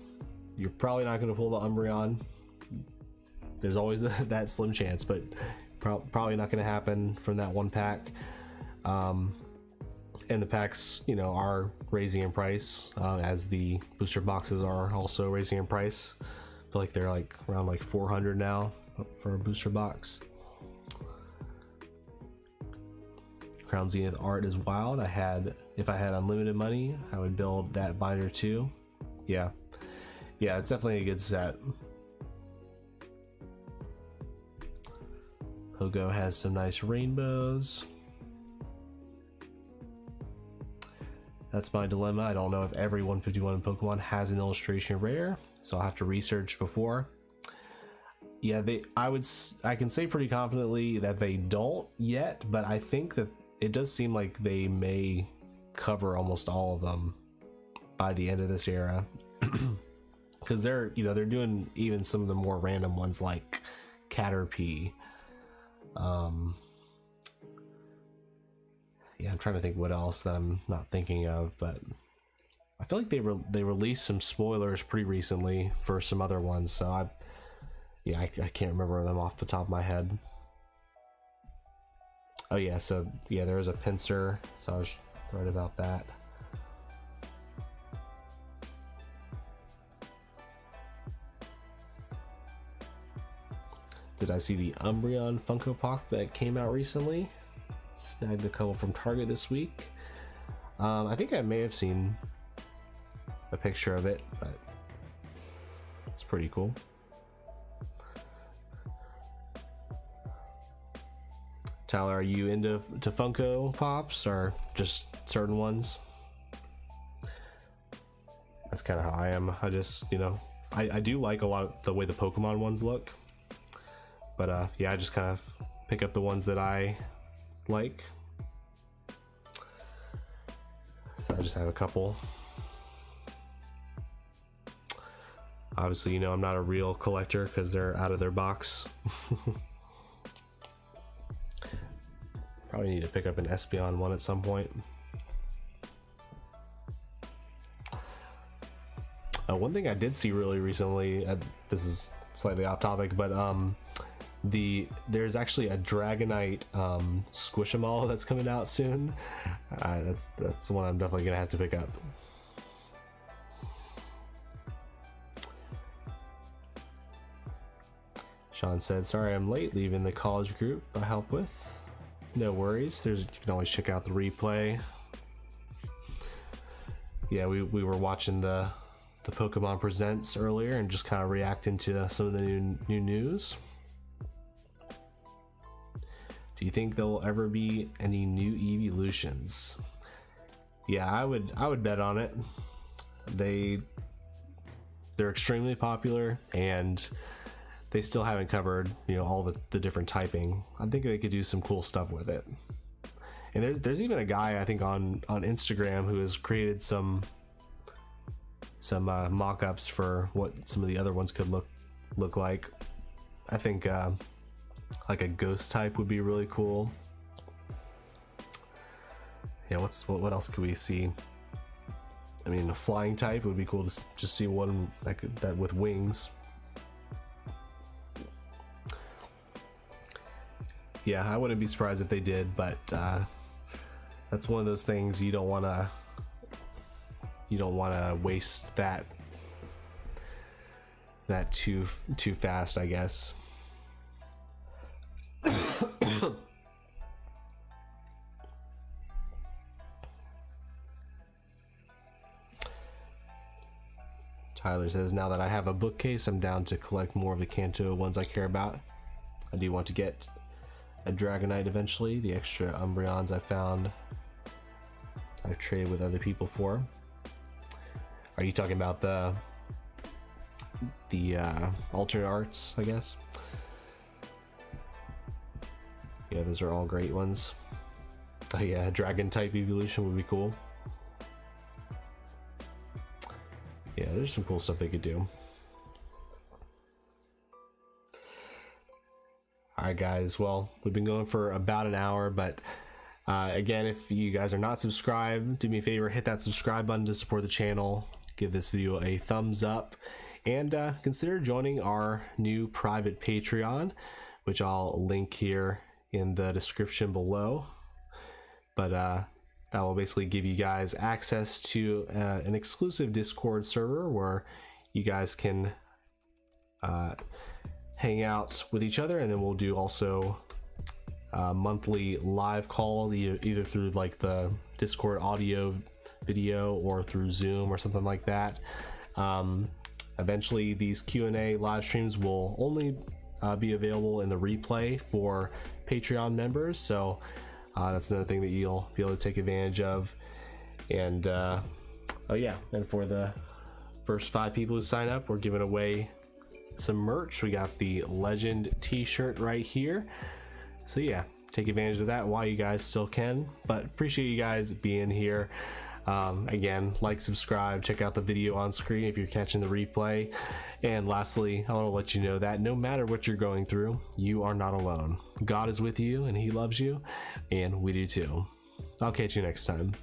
S1: you're probably not going to pull the Umbreon. There's always that slim chance, but probably not going to happen from that one pack. And the packs, you know, are raising in price, as the booster boxes are also raising in price. I feel like they're like around like 400 now for a booster box. Crown Zenith art is wild. If I had unlimited money, I would build that binder too. Yeah, it's definitely a good set. Pogo has some nice rainbows. That's my dilemma. I don't know if every 151 Pokemon has an illustration rare, so I'll have to research before. Yeah, I can say pretty confidently that they don't yet, but I think that it does seem like they may cover almost all of them by the end of this era. Because they're doing even some of the more random ones like Caterpie. Yeah, I'm trying to think what else that I'm not thinking of, but I feel like they released some spoilers pretty recently for some other ones, so I can't remember them off the top of my head. Oh yeah, so yeah, there is a Pinsir, so I was right about that. Did I see the Umbreon Funko Pop that came out recently? Snagged a couple from Target this week. I think I may have seen a picture of it, but it's pretty cool. Tyler, are you into Funko Pops or just certain ones? That's kind of how I am. I just, I do like a lot of the way the Pokemon ones look, but yeah, I just kind of pick up the ones that I like. So I just have a couple. Obviously, I'm not a real collector because they're out of their box. Probably need to pick up an Espeon one at some point. One thing I did see really recently, this is slightly off topic, but there's actually a Dragonite Squishamal that's coming out soon. That's the one I'm definitely gonna have to pick up. Sean said, "Sorry I'm late, leaving the college group I help with." No worries. You can always check out the replay. Yeah, we were watching the Pokemon Presents earlier and just kind of reacting to some of the new news. Do you think there will ever be any new evolutions? Yeah, I would bet on it. They're extremely popular, and they still haven't covered, you know, all the different typing. I think they could do some cool stuff with it. And there's even a guy, I think, on Instagram who has created some mock-ups for what some of the other ones could look like. I think like a ghost type would be really cool. Yeah, what else could we see? I mean, a flying type would be cool to just see one that with wings. Yeah, I wouldn't be surprised if they did, but that's one of those things you don't want to waste that too fast, I guess. Tyler says, "Now that I have a bookcase, I'm down to collect more of the Kanto ones I care about. I do want to get a Dragonite eventually. The extra Umbreons I found, I've traded with other people for." Are you talking about the alternate arts, I guess? Yeah, those are all great ones. Oh yeah, dragon type evolution would be cool. Yeah, there's some cool stuff they could do. Alright guys, well, we've been going for about an hour, but again, if you guys are not subscribed, do me a favor, hit that subscribe button to support the channel, give this video a thumbs up, and consider joining our new private Patreon, which I'll link here in the description below. But that will basically give you guys access to an exclusive Discord server where you guys can hang out with each other, and then we'll do also monthly live calls, either through like the Discord audio video or through Zoom or something like that. Eventually these Q&A live streams will only be available in the replay for Patreon members, so that's another thing that you'll be able to take advantage of. And oh yeah, and for the first 5 people who sign up, we're giving away some merch. We got the Legend t-shirt right here, so yeah, take advantage of that while you guys still can. But appreciate you guys being here. Again, like, subscribe, check out the video on screen if you're catching the replay. And lastly, I want to let you know that no matter what you're going through, you are not alone. God is with you and he loves you, and we do too. I'll catch you next time.